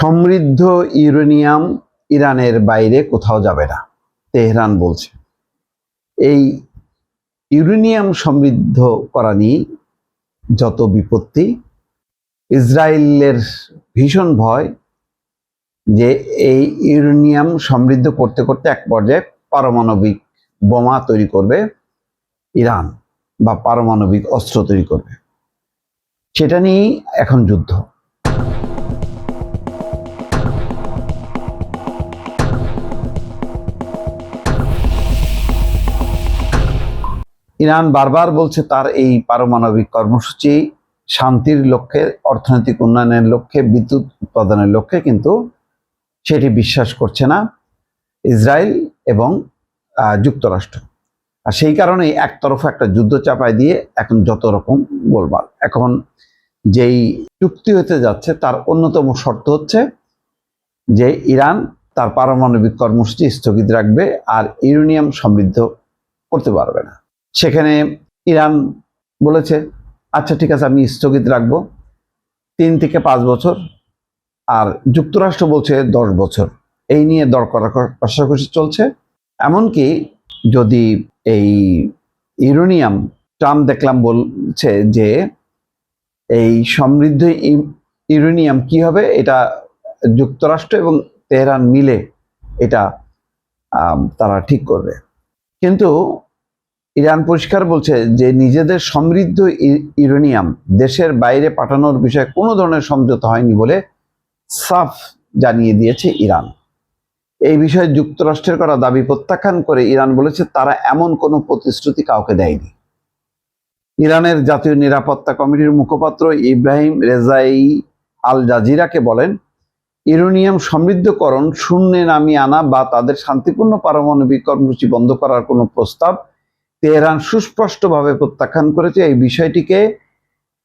সমৃদ্ধ ইউরেনিয়াম ইরানের বাইরে কোথাও যাবে না, তেহরান বলছে। এই ইউরেনিয়াম সমৃদ্ধ করা নিয়ে যত বিপত্তি, ইসরায়েলের ভীষণ ভয় যে এই ইউরেনিয়াম সমৃদ্ধ করতে করতে এক পর্যায়ে পারমাণবিক বোমা তৈরি করবে ইরান, বা পারমাণবিক অস্ত্র তৈরি করবে। সেটা নিয়েই এখন যুদ্ধ। ইরান বারবার বলছে তার এই পারমাণবিক কর্মসূচি শান্তির লক্ষ্যে, অর্থনৈতিক উন্নয়নের লক্ষ্যে, বিদ্যুৎ উৎপাদনের লক্ষ্যে, কিন্তু সেটি বিশ্বাস করছে না ইসরায়েল এবং যুক্তরাষ্ট্র। আর সেই কারণেই একতরফা একটা যুদ্ধ চাপায় দিয়ে এখন যত রকম গোলমাল। এখন যেই চুক্তি হতে যাচ্ছে তার অন্যতম শর্ত হচ্ছে যে ইরান তার পারমাণবিক কর্মসূচি স্থগিত রাখবে আর ইউরেনিয়াম সমৃদ্ধ করতে পারবে না। সেখানে ইরান বলেছে আচ্ছা ঠিক আছে, আমি স্থগিত রাখবো 3 থেকে 5 বছর, আর যুক্তরাষ্ট্র বলছে 10 বছর। এই নিয়ে দর কষাকষি চলছে। এমনকি যদি এই ইউরেনিয়াম, ট্রাম্প দেখলাম বলছে যে এই সমৃদ্ধ ইউরেনিয়াম কি হবে, এটা যুক্তরাষ্ট্র এবং তেহরান মিলে এটা তারা ঠিক করবে। কিন্তু ইরান পরিষ্কার বলছে যে নিজেদের সমৃদ্ধ ইউরেনিয়াম দেশের বাইরে পাঠানোর বিষয়ে কোনো ধরনের সমঝোতা হয়নি বলে সাফ জানিয়ে দিয়েছে ইরান। এই বিষয়ে যুক্তরাষ্ট্রের করা দাবি প্রত্যাখ্যান করে ইরান বলেছে তারা এমন কোনো প্রতিশ্রুতি কাউকে দেয়নি। ইরানের জাতীয় নিরাপত্তা কমিটির মুখপাত্র ইব্রাহিম রেজাই আল জাজিরাকে বলেন, ইউরেনিয়াম সমৃদ্ধকরণ শূন্যে নামিয়ে আনা বা তাদের শান্তিপূর্ণ পারমাণবিক কর্মসূচি বন্ধ করার কোনো প্রস্তাব তেহরান সুস্পষ্টভাবে প্রত্যাখ্যান করেছে। এই বিষয়টিকে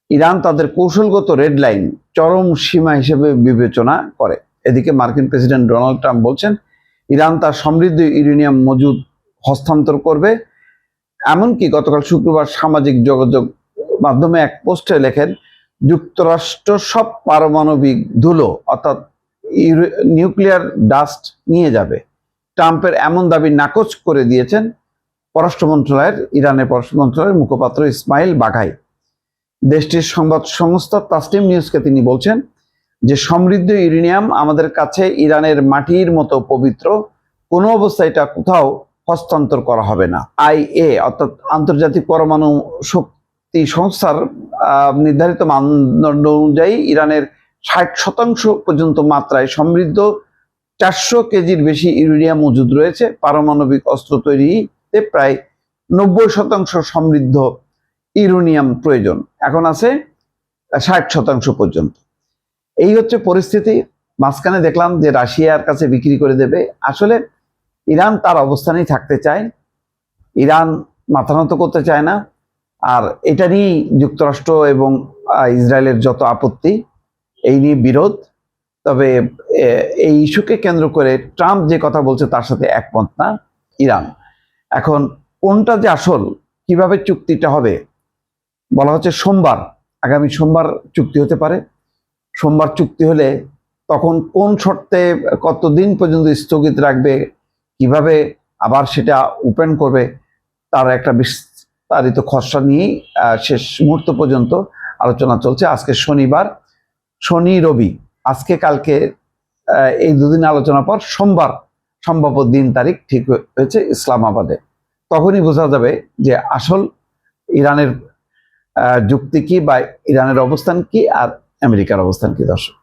ইরান তাদের কৌশলগত রেড লাইন, চরম সীমা হিসেবে বিবেচনা করে। এদিকে মার্কিন প্রেসিডেন্ট ডোনাল্ড ট্রাম্প বলছেন ইরান তার সমৃদ্ধ ইউরেনিয়াম মজুদ হস্তান্তর করবে। এমনকি গতকাল শুক্রবার সামাজিক যোগাযোগ মাধ্যমে এক পোস্টে লেখেন, যুক্তরাষ্ট্র সব পারমাণবিক ধুলো অর্থাৎ নিউক্লিয়ার ডাস্ট নিয়ে যাবে। ট্রাম্পের এমন দাবি নাকচ করে দিয়েছেন ইরানের পররাষ্ট্র মন্ত্রণালয়ের মুখপাত্র ইসমাইল বাঘাই। দেশটির সংবাদ সংস্থা তাসনিম নিউজকে তিনি বলছেন যে সমৃদ্ধ ইউরেনিয়াম আমাদের কাছে ইরানের মাটির মতো পবিত্র, কোনো অবস্থায় এটা কোথাও হস্তান্তর করা হবে না। আইএ অর্থাৎ আন্তর্জাতিক পরমাণু শক্তি সংস্থার নির্ধারিত মানদণ্ড অনুযায়ী ইরানের 60% পর্যন্ত মাত্রায় সমৃদ্ধ 400 কেজির বেশি ইউরেনিয়াম মজুদ রয়েছে। পারমাণবিক অস্ত্র তৈরিতে প্রায় 90% সমৃদ্ধ ইউরেনিয়াম প্রয়োজন, এখন আছে 60% পর্যন্ত। এই হচ্ছে পরিস্থিতি। মাঝখানে দেখলাম যে রাশিয়ার কাছে বিক্রি করে দেবে। আসলে ইরান তার অবস্থানেই থাকতে চায়, ইরান মাথা নত করতে চায় না। আর এটা নিয়েই যুক্তরাষ্ট্র এবং ইসরায়েলের যত আপত্তি, এই নিয়ে বিরোধ। তবে এই ইস্যুকে কেন্দ্র করে ট্রাম্প যে কথা বলছে তার সাথে একমত না ইরান। এখন কোনটা যে আসল, কিভাবে চুক্তিটা হবে, বলা হচ্ছে আগামী সোমবার চুক্তি হতে পারে। সোমবার চুক্তি হলে তখন কোন শর্তে কতদিন পর্যন্ত স্থগিত রাখবে, কিভাবে আবার সেটা ওপেন করবে, তার একটা বিস্তারিত খসড়া নিয়েই শেষ মুহূর্ত পর্যন্ত আলোচনা চলছে। আজকে শনিবার, শনি রবি, আজকে কালকে এই দুদিন আলোচনার পর সোমবার সম্ভাব্য দিন তারিখ ঠিক হয়েছে ইসলামাবাদে। তখনই বোঝা যাবে যে আসল ইরানের যুক্তি কি, বা ইরানের অবস্থান কি, আর আমেরিকার অবস্থান কি। দর্শক।